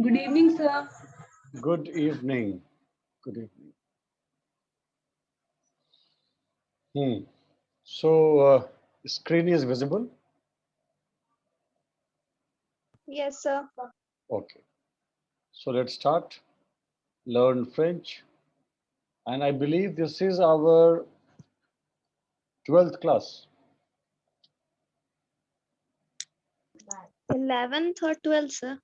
Good evening, sir. Good evening. Good evening. So, screen is visible? Yes, sir. Okay. So, let's start. Learn French. And I believe this is our 12th class. 11th or 12th, sir?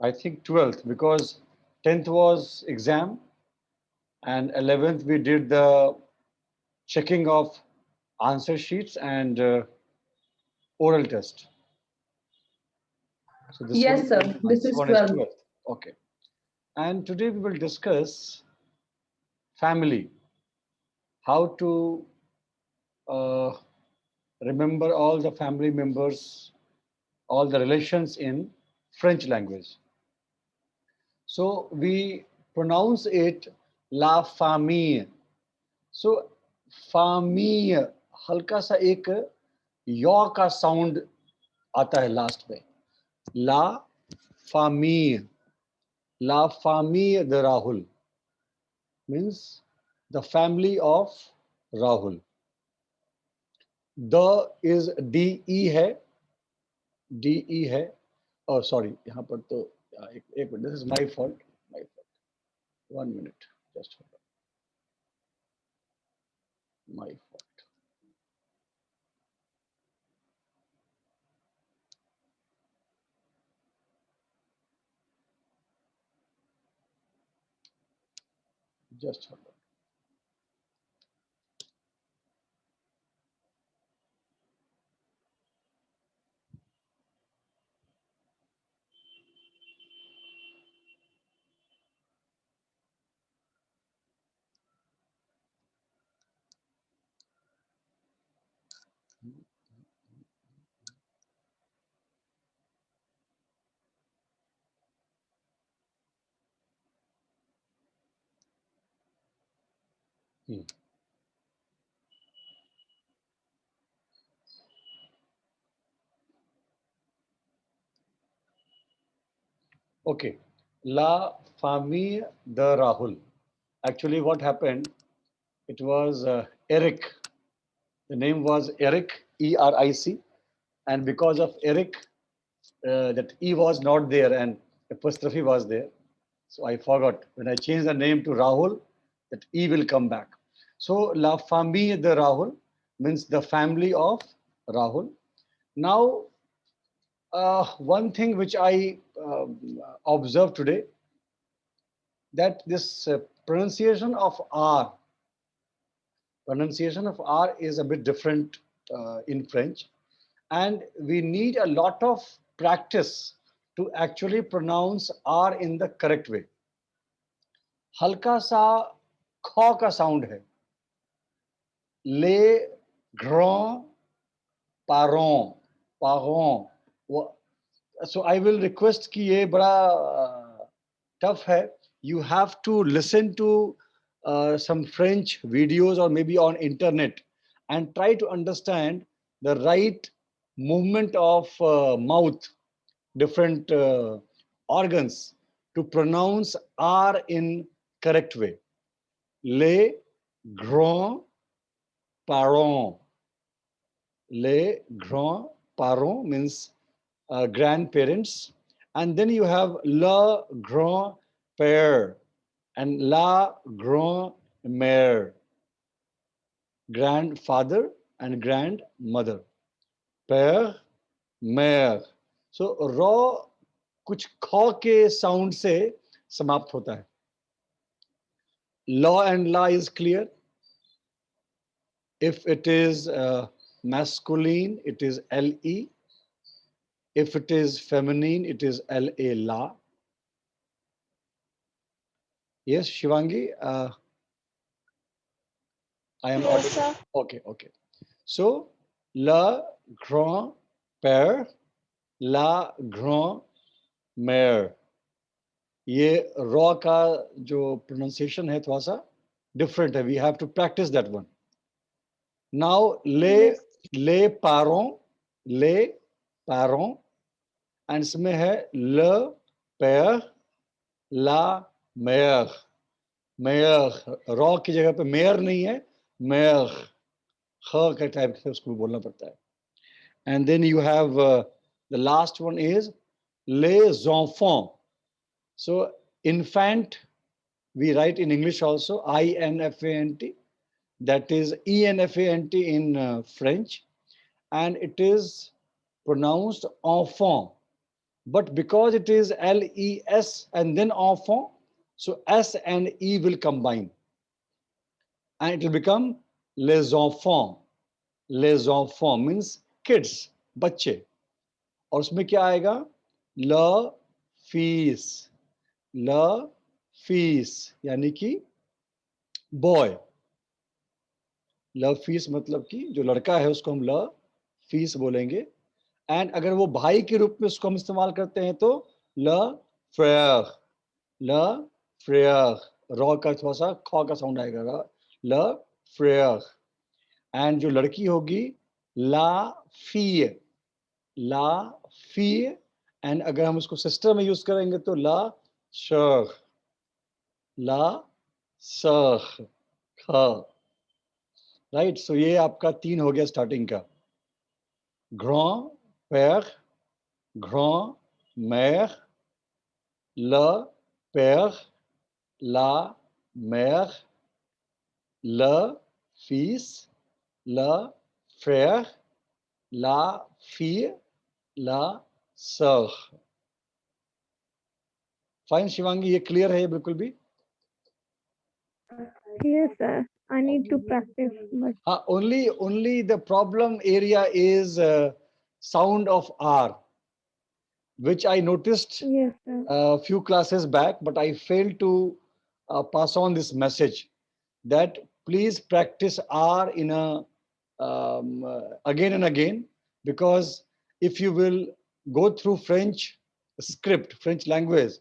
I think 12th because 10th was exam and 11th we did the checking of answer sheets and oral test. So, Yes, sir. This this is one is 12. 12th. Okay. And today we will discuss family, how to uh, remember all the family members, all the relations in French language. So we pronounce it la famille. So famille हल्का सा एक yaw का sound आता है last में. La famille. La famille de Rahul means the family of Rahul. The is DE है, DE है. Oh, sorry, यहाँ पर तो एक minute. This is my fault. My fault. 1 minute. Just hold on. My fault. Just hold on. Hmm. Okay. La famille de Rahul. Actually, what happened? It was Eric. The name was Eric, ERIC. And because of Eric, that E was not there and apostrophe was there. So I forgot. When I change the name to Rahul, that E will come back. So La Famille de Rahul means the family of Rahul. Now, one thing which I observed today, that this pronunciation of R is a bit different in French, and we need a lot of practice to actually pronounce R in the correct way. हल्का सा ख का sound है. ले grand parents parents. So I will request कि ये बड़ा tough है. You have to listen to some French videos or maybe on internet and try to understand the right movement of mouth, different organs to pronounce R in correct way. Les grands parents. Les grands parents means grandparents. And then you have le grand père and la grand mère, grandfather and grandmother. Père, mère. So raw कुछ ख के sound से समाप्त होता है. Law and la is clear. If it is masculine, it is LE. If it is feminine, it is LA, la. Yes, Shivangi, I am Yes, audible. sir. Okay, okay. So, la grand-père, la grand-mère. ये raw का जो pronunciation है थोड़ा सा different है. We have to practice that one. Now, Yes. les parents, and इसमें है le père, la mère. Mayor, raw की जगह पे मेयर नहीं है, मेयर, ख के टाइप से उसको बोलना पड़ता है. And then you have the last one is les enfants. So infant, we write in English also infant, that is enfant in French, and it is pronounced enfant. But because it is les and then enfant, so s and e will combine, and it will become les enfants. Les enfants means kids, बच्चे. और उसमें क्या आएगा? ल fees, ल fees यानी कि boy. ल फीस मतलब कि जो लड़का है उसको हम ल फीस बोलेंगे. एंड अगर वो भाई के रूप में उसको हम इस्तेमाल करते हैं तो ल फ्रेयर, ल फ्रेयर. रॉ का थोड़ा सा ख का साउंड आएगा, ल फ्रेयर. एंड जो लड़की होगी ला फी, ला फी. एंड अगर हम उसको सिस्टर में यूज करेंगे तो ला शर, ला सर, ख. राइट, सो ये आपका 3 हो गया स्टार्टिंग का. ग्रॉ पैर, ग्रॉ मैर, ल पैर, ला मैर, ल फीस, ल फ्रेयर, ला फी, ला सर. फाइन शिवांगी, ये क्लियर है ये बिल्कुल भी? Yes, sir. I need to practice, but Only the problem area is sound of R, which I noticed yes, sir. a few classes back, but I failed to pass on this message that please practice R in a again and again, because if you will go through French script, French language,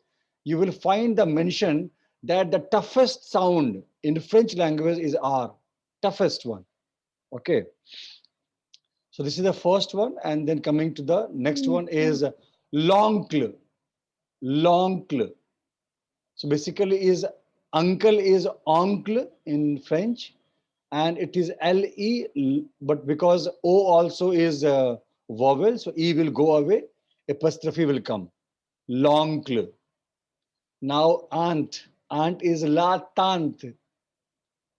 you will find the mention that the toughest sound in French language is R, toughest one. Okay. So this is the first one, and then coming to the next one is l'oncle. L'oncle. So basically is uncle is oncle in French, and it is le, but because o also is a vowel, so e will go away, apostrophe will come. L'oncle. Now aunt. Aunt is la tante.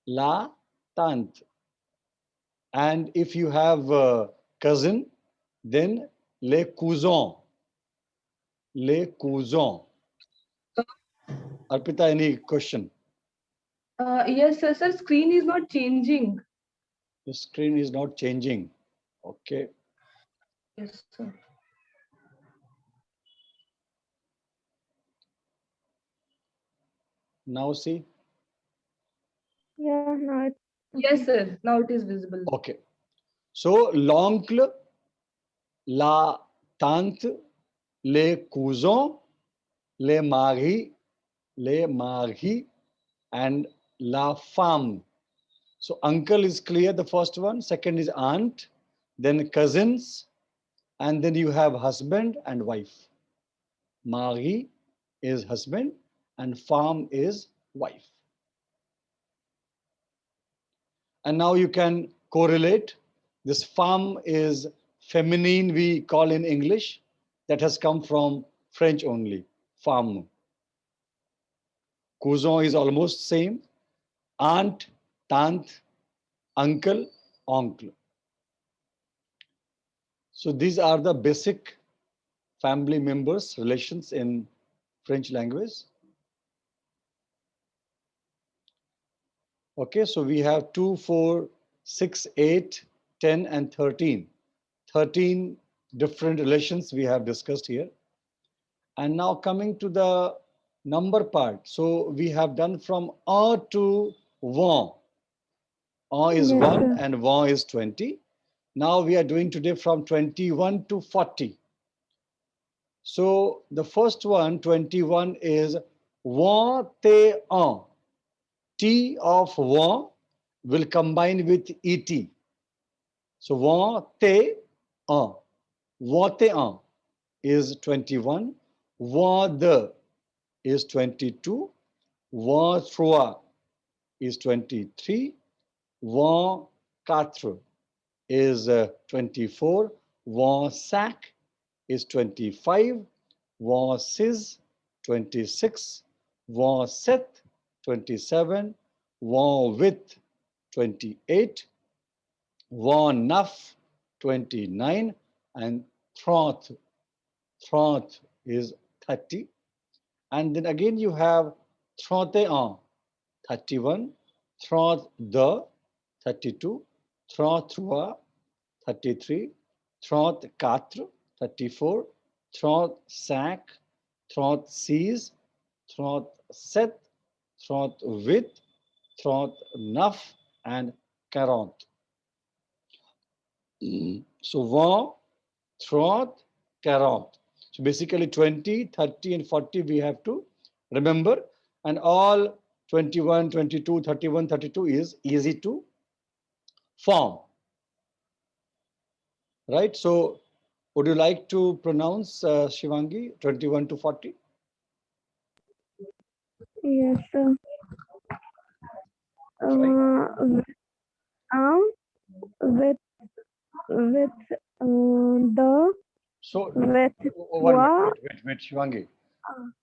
La tante. And if you have a cousin, then les cousins. Les cousins. Arpita, any question? Yes, sir. Sir, screen is not changing. The screen is not changing. Okay. Yes, sir. Now see. Yeah, now it's Yes, sir. Now it is visible. Okay. So l'oncle, la tante, les cousins, les maris, and la femme. So uncle is clear, the first one. Second is aunt, then cousins, and then you have husband and wife. Mari is husband and femme is wife. And now you can correlate. This femme is feminine, we call in English. That has come from French only, femme. Cousin is almost same. Aunt, tante, uncle, oncle. So these are the basic family members relations in French language. Okay, so we have 2, 4, 6, 8, 10, and 13. 13 different relations we have discussed here. And now coming to the number part. So we have done from A to 1. A is Yes, 1 sir. and 1 is 20. Now we are doing today from 21 to 40. So the first one, 21, is 1 te 1. T of 1 will combine with ET. So 1 te 1. 1 te 1 is 21. 1 de is 22. 23 is 23. 24 is 24. 25 is 25. 26, 26. 27. 28. 29. And 30 is 30. And then again you have 31, 31, 32, 32, 33, 33, 34, 34, 35, 36, 37, 38, 39 and 40. So 1, 30, 40. So basically 20, 30 and 40 we have to remember, and all 21, 22, 31, 32 is easy to form. Right? So would you like to pronounce Shivangi 21 to 40? Yes, sir. With, with the So with one wa, minute, wait, Shivangi.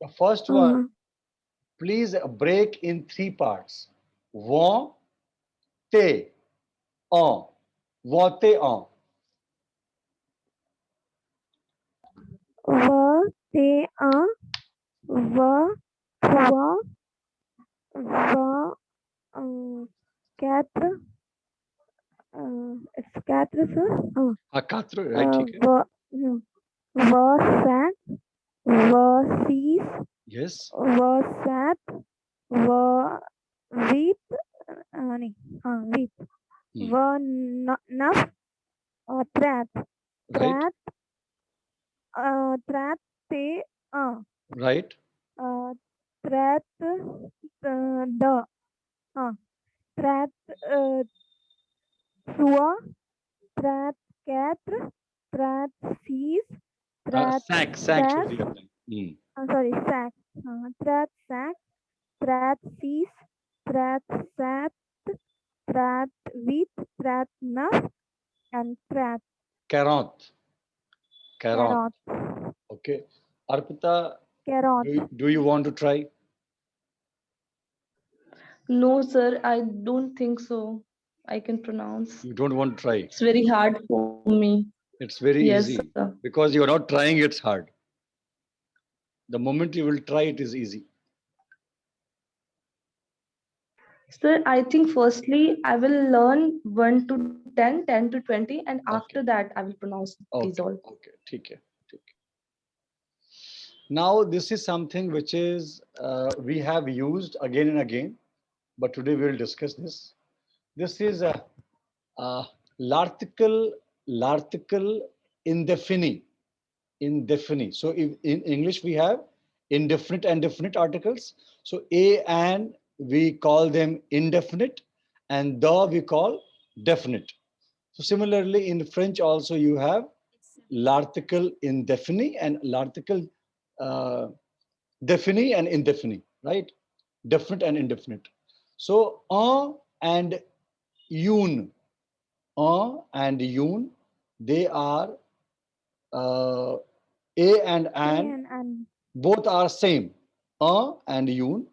The first one, please break in 3 parts. Wa, te, on. Wa, te, on. wa te wa wa wa quatre it's quatre, sir. Katru, right? ठीक है. wa sac wa six Yes. wa sat wa weep नहीं weep wa naf trat Right. trat te Right. trat the trat trois trat quatre trat six trat Sac sac should be applied. sorry sac trat sac trat six trat sat trat huit trat neuf and trat 40. 40. carrot Okay. Arpita, carrot do you want to try? No, sir, I don't think so. I can pronounce. You don't want to try. It's very hard for me. It's very Yes, easy. sir. Because you're not trying, it's hard. The moment you will try, it is easy. Sir, I think firstly I will learn 1 to 10, 10 to 20, and after that I will pronounce these all. Okay. ठीक है. Now, this is something which is we have used again and again, but today we will discuss this. This is a l'article indefinite. So if in English we have indefinite and definite articles. So a and we call them indefinite, and the we call definite. So similarly in French also you have l'article indefinite and l'article definite and indefinite, right? Definite and indefinite. So and une, they are a and both are same. And une,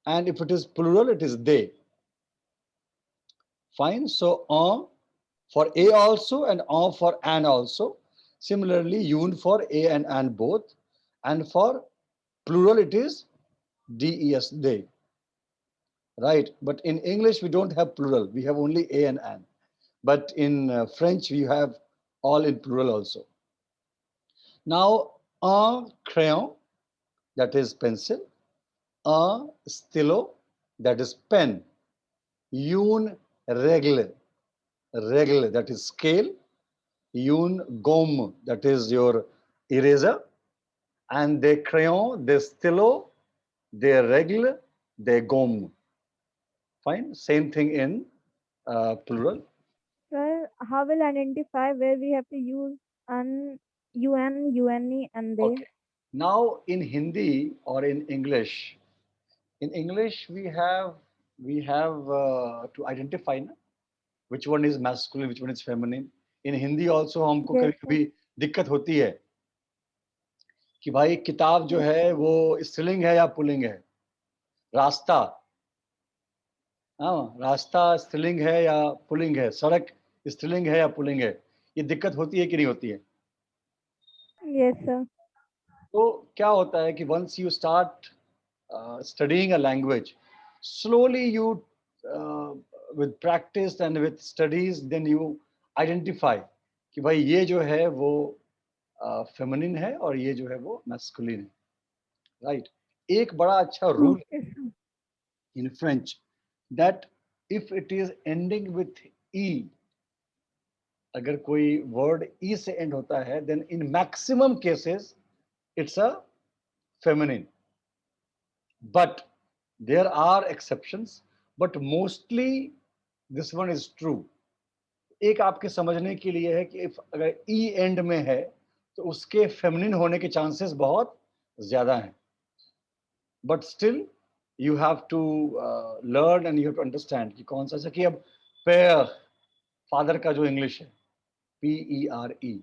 and if it is plural, it is they. Fine. So for a also and for an also. Similarly, une for a and an both, and for plural it is des, they. Right. But in English we don't have plural. We have only a and an. But in French we have all in plural also. Now, un crayon, that is pencil. Un stylo, that is pen. Une règle, that is scale. Une gomme, that is your eraser. And des crayons, des stylo, des règles, des gommes. Fine. Same thing in plural. Sir, how will identify where we have to use un, une, and they? Okay. Now in Hindi or in English, we have to identify na, which one is masculine, which one is feminine. In Hindi also हमको Yes, कभी sir. कभी दिक्कत होती है कि भाई किताब जो है वो स्त्रीलिंग है या पुल्लिंग है. रास्ता, हाँ, रास्ता स्त्रीलिंग है या पुल्लिंग है. सड़क स्त्रीलिंग है या पुल्लिंग है. ये दिक्कत होती है कि नहीं होती है? Yes, sir. तो क्या होता है कि once you start studying a language, slowly you with practice and with studies, then you identify कि भाई ये जो है वो फेमिनिन है और ये जो है वो मैस्कुलिन है, राइट. एक बड़ा अच्छा rule Okay, sir. in French that if it is ending with e, अगर कोई वर्ड e से एंड होता है, then in maximum cases it's a feminine. But there are exceptions, but mostly this one is true. एक आपके समझने के लिए है कि if अगर e एंड में है तो उसके फेमिनिन होने के चांसेस बहुत ज्यादा हैं. But still you have to learn and you have to understand कि कौन सा. कि अब पेयर, फादर का जो इंग्लिश है PERE,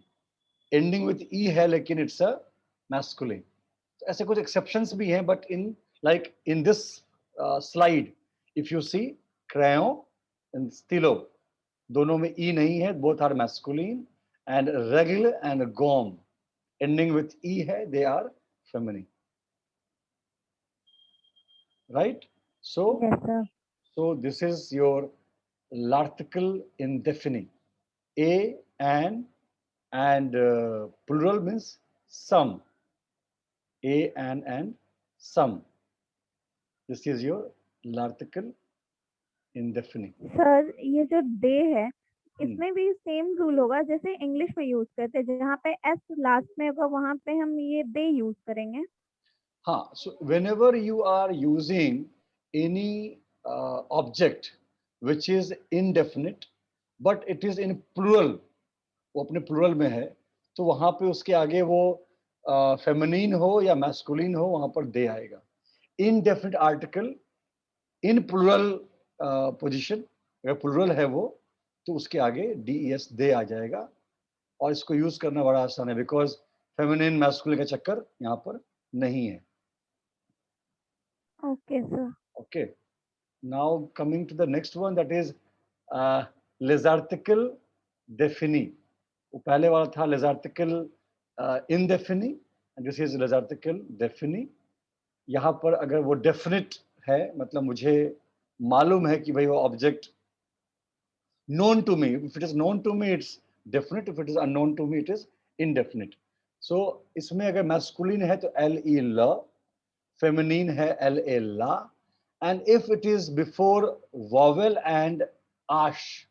एंडिंग विथ ई है लेकिन इट्स अ मैस्कुलिन. तो ऐसे कुछ एक्सेप्शंस भी हैं, but in like in this slide if you see crayon and stylo, दोनों में ई नहीं है, both are masculine. And regle and gomme ending with E है, they are feminine, right. So Yes, sir. so this is your l'article indefinite. A and plural means some. A and some. This is your l'article indefinite. Sir ये जो day है इसमें भी same rule होगा जैसे English में use करते हैं, जहाँ पे एस लास्ट में होगा वहां पे हम ये डे यूज करेंगे. हाँ, so whenever you are using any object which is indefinite but it is in plural, वो अपने प्लूरल में है, तो वहां पे उसके आगे वो फेमिनिन हो या मैस्कुलिन हो, वहां पर दे आएगा. Indefinite article in plural position, अगर प्लूरल है वो, तो उसके आगे DES दे आ जाएगा. और इसको यूज करना बड़ा आसान है बिकॉज फेमिनिन मैस्कुलिन का चक्कर यहाँ पर नहीं है. Okay sir. Okay, now coming to the next one, that is les articles définis. वो पहले वाला था les articles indéfinis and this is les articles définis. यहाँ पर अगर वो definite है, मतलब मुझे मालूम है कि भाई वो object known to me. If it is known to me, it's definite. If it is unknown to me, it is indefinite. So इसमें अगर masculine है तो LE la, feminine है LA la. And if it is before vowel and ash,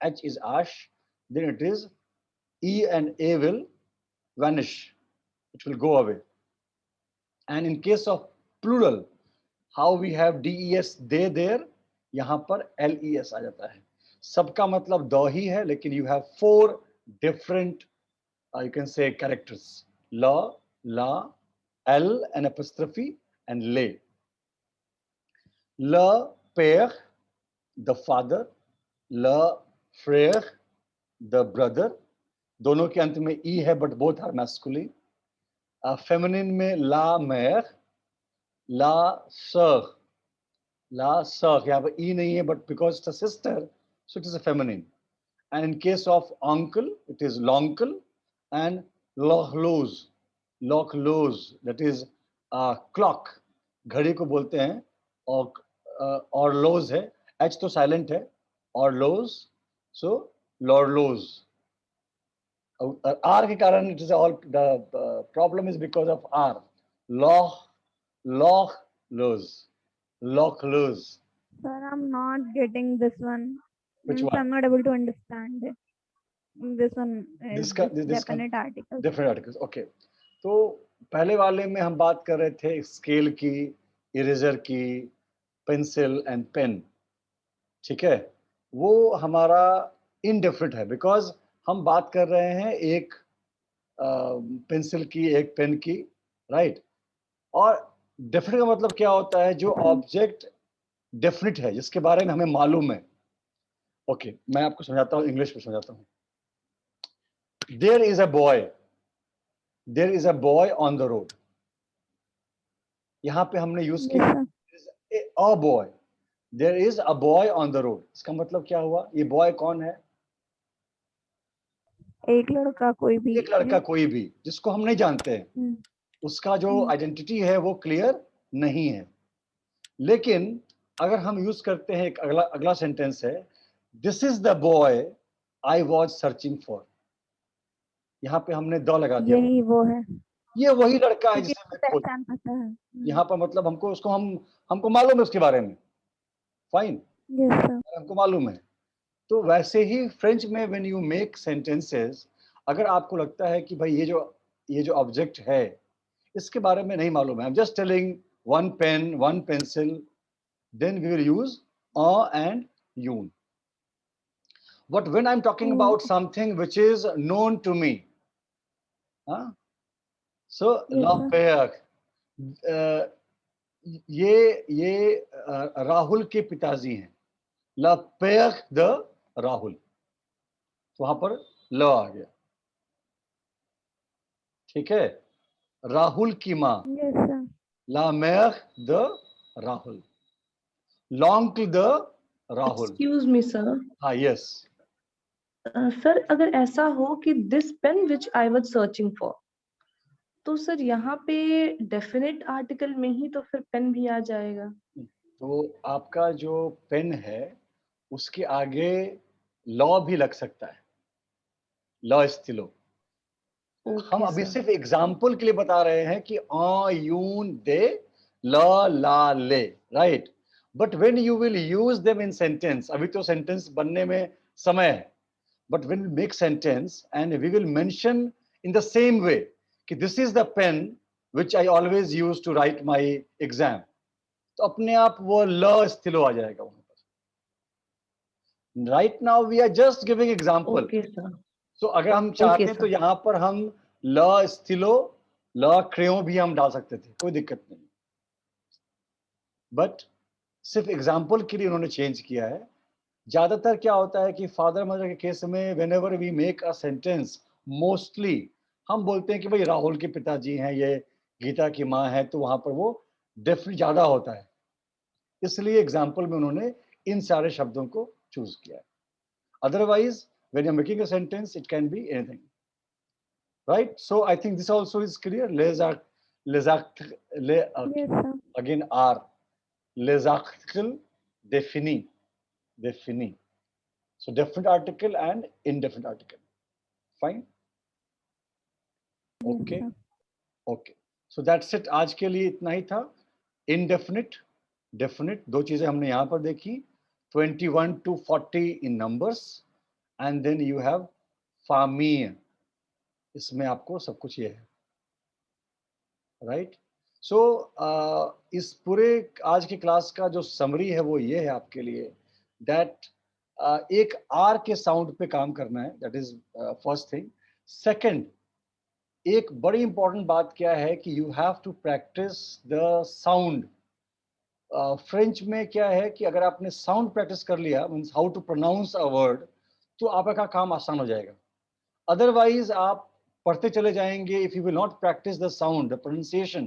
H is ash, then it is E and A will vanish. It will go away. And in case of plural, how we have DES they there, यहाँ पर LES आ जाता है. सबका मतलब the he है, लेकिन you have 4 different you can say characters: la, la, L, and apostrophe, and le. Le père, the father, le frère, the brother. दोनों के अंत में ई है, but both are masculine. Feminine में la mère, la sœur, la sœur. यहाँ पर ई नहीं है, but because it's a sister, so it is a feminine. And in case of uncle, it is l'oncle and l'horloge, l'horloge. That is clock. घड़ी को बोलते हैं. और लोज है, एच तो साइलेंट है, और लोज, सो लॉर्लोज. आर के कारण it is all the problem is because of R. लॉ, लॉ लोज, लॉक लोज. Sir, I'm not getting this one. Which Means one? I'm not able to understand it. This one is this definite article. Different articles. Okay, तो पहले वाले में हम बात कर रहे थे स्केल की, इरेजर की, पेंसिल एंड पेन. ठीक है, वो हमारा इनडेफिनिट है बिकॉज हम बात कर रहे हैं एक पेंसिल की, एक पेन की, राइट। और डेफिनेट का मतलब क्या होता है, जो ऑब्जेक्ट डेफिनेट है, जिसके बारे में हमें मालूम है। ओके, मैं आपको समझाता हूँ, इंग्लिश में समझाता हूँ। There is a boy, there is a boy on the road. यहां पे हमने यूज किया a boy, there is a boy on the road. इसका मतलब क्या हुआ, ये बॉय कौन है? एक लड़का कोई भी। एक लड़का कोई भी, जिसको हम नहीं जानते हैं, हम्म, उसका जो आइडेंटिटी है वो क्लियर नहीं है। लेकिन अगर हम यूज करते हैं, एक अगला अगला सेंटेंस है, this is the boy I was searching for. यहाँ पे हमने द लगा दिया, यही वो है, ये वही लड़का है क्योंकि जिसे उसको मैं खोज। पहचान पता है। यहाँ पर मतलब हमको उसको हमको मालूम है उसके बारे में, फाइन, यस सर। हमको मालूम है। तो वैसे ही फ्रेंच में व्हेन यू मेक सेंटेंसेस, अगर आपको लगता है कि भाई ये जो ऑब्जेक्ट है इसके बारे में नहीं मालूम है, I am just telling one pen, one pencil, then we will use un and une. But when I'm talking about something which is known to me, huh? So yes la sir. père, ये राहुल के पिताजी हैं, ला pair the Rahul, तो वहां पर ल आ गया, ठीक है। राहुल की माँ, यस सर। ला मेयर द राहुल, लॉन्ग द राहुल। एक्सक्यूज मी सर, हाँ, यस। सर अगर ऐसा हो कि this pen which I was searching for, तो सर यहाँ पे डेफिनेट आर्टिकल में ही तो फिर पेन भी आ जाएगा। तो आपका जो पेन है उसके आगे लॉ भी लग सकता है, लॉ स्टिलो। हम ओके अभी सर। सिर्फ एग्जाम्पल के लिए बता रहे हैं कि आ यून दे ल ला ले, right. But when you will use them in sentence, अभी तो सेंटेंस बनने में समय है, but when we make sentence and we will mention in the same way कि this is the pen which I always use to write my exam, तो अपने आप वो ल स्थिलो आ जाएगा वहां पर। Right now we are just giving example. Okay sir. तो अगर हम ओके चाहते तो सर। यहां पर हम ल स्थिलो, ल क्रेयो भी हम डाल सकते थे, कोई दिक्कत नहीं। बट सिर्फ एग्जाम्पल के लिए उन्होंने चेंज किया है। ज्यादातर क्या होता है कि फादर मदर के केस में whenever we make a sentence, mostly हम बोलते हैं कि भाई राहुल के पिताजी हैं, ये गीता की माँ है, तो वहां पर वो डेफिनेट ज्यादा होता है, इसलिए एग्जाम्पल में उन्होंने इन सारे शब्दों को चूज किया है। Otherwise, when you're making a sentence, it can be anything, right? So I think this also is clear. Les actes, yes sir. again are les articles définis, définis. So definite article and indefinite article. Fine. Yes Okay. Sir. Okay. So that's it. आज के लिए इतना ही था। Indefinite, definite, दो चीजें हमने यहाँ पर देखी, 21 to 40 in numbers, and then you have famille, इसमें आपको सब कुछ ये है, राइट। सो इस पूरे आज की क्लास का जो समरी है वो ये है आपके लिए, दैट एक आर के साउंड पे काम करना है, that is first thing. Second, एक बड़ी इंपॉर्टेंट बात क्या है कि you have to practice the sound. French में क्या है कि अगर आपने साउंड प्रैक्टिस कर लिया, means how to pronounce a word, तो आपका काम आसान हो जाएगा। अदरवाइज आप पढ़ते चले जाएंगे, if you will not practice the sound, the pronunciation,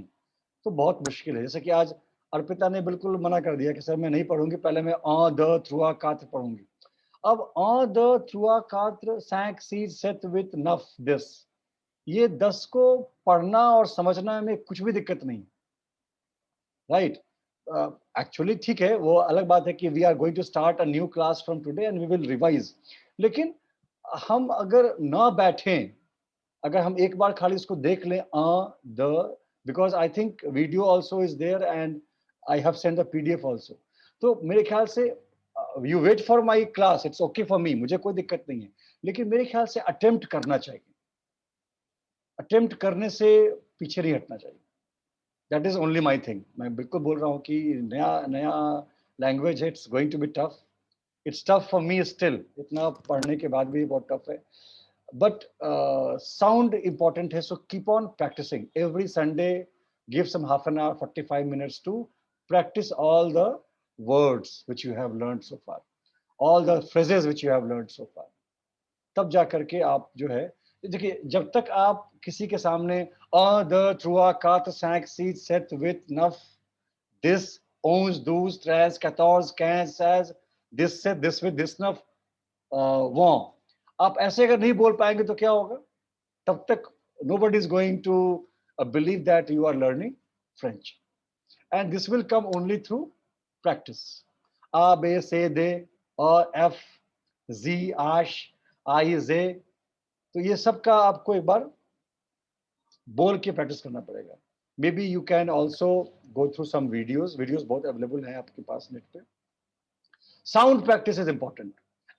तो बहुत मुश्किल है। जैसे कि आज अर्पिता ने बिल्कुल मना कर दिया कि सर मैं नहीं पढ़ूंगी, पहले मैं अ द थ्रुआ कात्र पढ़ूंगी। अब अ द थ्रुआ कात्र सैक सीज सेट विथ नफ दिस, ये 10 को पढ़ना और समझना में कुछ भी दिक्कत नहीं, राइट। एक्चुअली ठीक है, वो अलग बात है कि we are going to start a new class from today and we will revise, लेकिन हम अगर ना बैठें, अगर हम एक बार खाली इसको देख लें द, because I think video also is there and I have send the PDF also, तो मेरे ख्याल से you wait for my class, it's okay for me, मुझे कोई दिक्कत नहीं है, लेकिन मेरे ख्याल से अटेम्प्ट करना चाहिए, अटेम्प्ट करने से पीछे नहीं हटना चाहिए। That is only my thing. मैं बिल्कुल बोल रहा हूँ कि नया नया लैंग्वेज है, it's going to be tough, it's tough for me still, इतना पढ़ने के बाद भी बहुत टफ है। but sound important है, so keep on practicing every Sunday. Give some half an hour, 45 minutes to practice all the words which you have learned so far, all the phrases which you have learned so far. तब जा करके आप जो है, देखिए जब तक आप किसी के सामने अ द ट्रुआ कात सैक सीट सेट विथ नफ दिस ओन्स दूस ट्रेस कैटोर्स कैन सेज दिस से दिस विद दिस नफ वो आप ऐसे अगर नहीं बोल पाएंगे तो क्या होगा, तब तक nobody is going to believe that you are learning French, and this will come only through practice. A B C D A F Z आश आई जे, तो ये सब का आपको एक बार बोल के प्रैक्टिस करना पड़ेगा. May be you can also go through some videos बहुत अवेलेबल हैं आपके पास नेट पे. Sound practice is important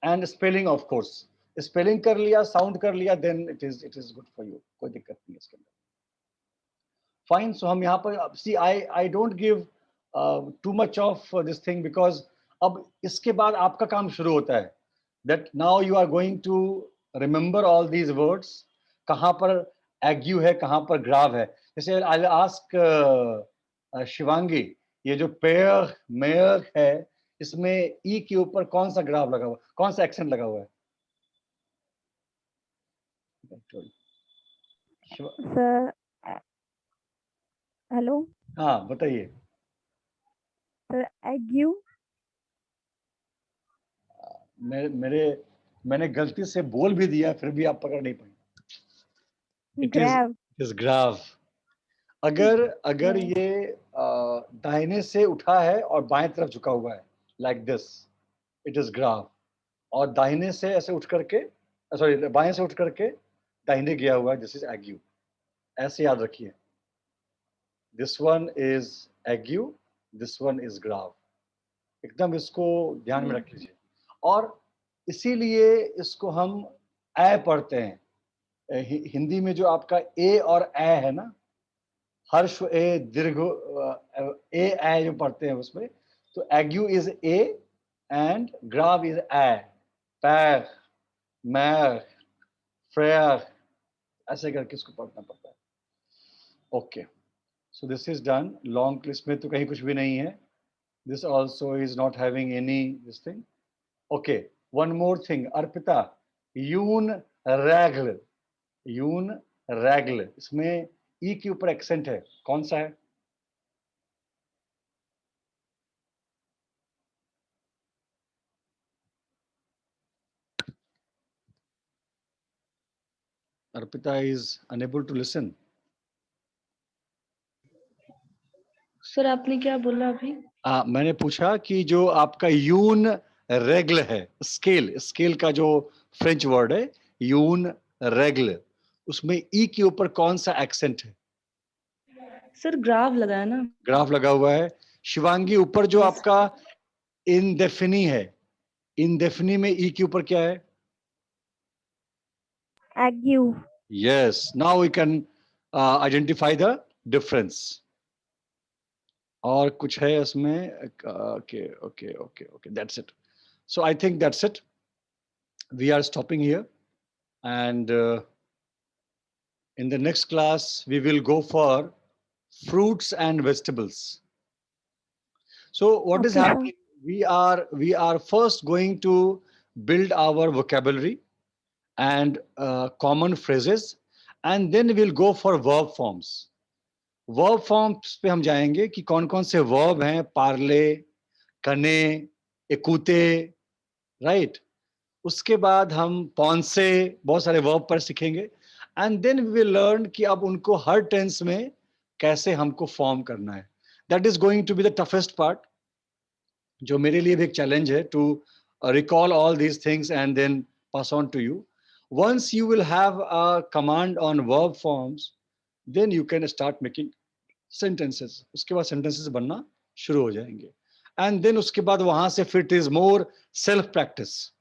and spelling of course. Spelling कर लिया, साउंड कर लिया, then it is good for you, कोई दिक्कत नहीं है इसके अंदर. फाइन. सो हम यहाँ पर see I don't give too much of this thing because अब इसके बाद आपका काम शुरू होता है. That now you are going to remember all these words. कहाँ पर ague है, कहाँ पर ग्राव है. जैसे I'll ask शिवांगी, ये जो पेयर मेयर है, इसमें ई के ऊपर कौन सा ग्राव लगा हुआ, कौन सा एक्सेंट लगा हुआ है? Sir hello. हाँ बताइए. सर एग्यू. मैंने गलती से बोल भी दिया, फिर भी आप पकड़ नहीं पाए. ग्रैव. इज ग्राव. अगर ये दाहिने से उठा है और बाएं तरफ झुका हुआ है लाइक दिस, इट इज ग्राव. और दाहिने से ऐसे उठ करके, सॉरी बाएं से उठ करके दाहिने गया हुआ है, दिस इज एग्यू. ऐसे याद रखिए. This one is aigu, this one is grave. एकदम इसको ध्यान में रख लीजिए. और इसीलिए इसको हम ए पढ़ते हैं. हिंदी में जो आपका ए और ए है ना, हर्ष ए दीर्घ ए जो पढ़ते हैं उसमें, तो aigu is A and grave is A. पैर, मैर, फ्रेयर, ऐसे करके इसको पढ़ना पड़ता है. Okay, so this is done. Long list में तो कहीं कुछ भी नहीं है. This also is not having any this thing. Okay, one more thing, Arpita, यून रैगल. यून रैगल, इसमें ई के ऊपर एक्सेंट है, कौन सा है? Arpita is unable to listen. Sir आपने क्या बोला अभी? मैंने पूछा कि जो आपका यून रेगल है, स्केल का जो फ्रेंच वर्ड है यून रेगल, उसमें ई के ऊपर कौन सा एक्सेंट है? सर ग्राफ लगा है ना. ग्राफ लगा हुआ है. शिवांगी, ऊपर जो आपका इंडेफिनी है, इंडेफिनी में ई के ऊपर क्या है? Aigu. Yes, now we can identify the difference. और कुछ है इसमें? Okay okay okay okay, that's it. So I think that's it. We are stopping here, and in the next class we will go for fruits and vegetables. So what is Okay, sir. happening? We are first going to build our vocabulary and common phrases, and then we'll go for verb forms. Verb forms पे हम जाएंगे कि कौन-कौन से verb हैं, parler, कने, écouter, right. उसके बाद हम पॉन्से, बहुत सारे वर्ब पर सीखेंगे, and then we will learn कि अब उनको हर टेंस में कैसे हमको फॉर्म करना है. That is going to be the toughest part, जो मेरे लिए भी एक चैलेंज है, to recall all these things and then pass on to you. Once you will have a command on verb forms, then you can start making sentences. उसके बाद sentences बनना शुरू हो जाएंगे, and then उसके बाद वहां से फिर it is more self practice.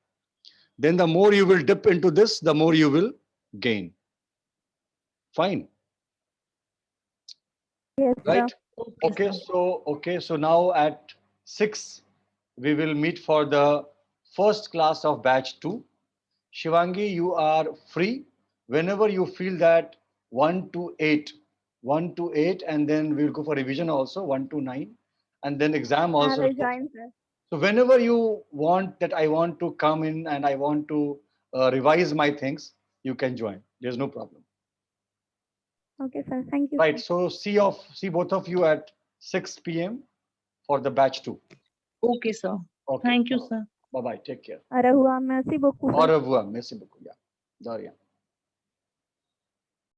Then the more you will dip into this, the more you will gain. Fine. Yes, sir. Right. Okay, so now at 6 we will meet for the first class of batch 2. Shivangi, you are free whenever you feel that 1 to 8, 1 to 8, and then we'll go for revision also 1 to 9, and then exam I also. will join, sir. So whenever you want that, I want to come in and I want to revise my things, you can join. There's no problem. Okay, sir. Thank you, Right. sir. So see both of you at 6 p.m. for the batch 2. Okay, sir. Okay. Thank you, sir. Bye bye. Take care. Au revoir. Merci beaucoup, Au sir. revoir. Merci beaucoup. Yeah. Daria.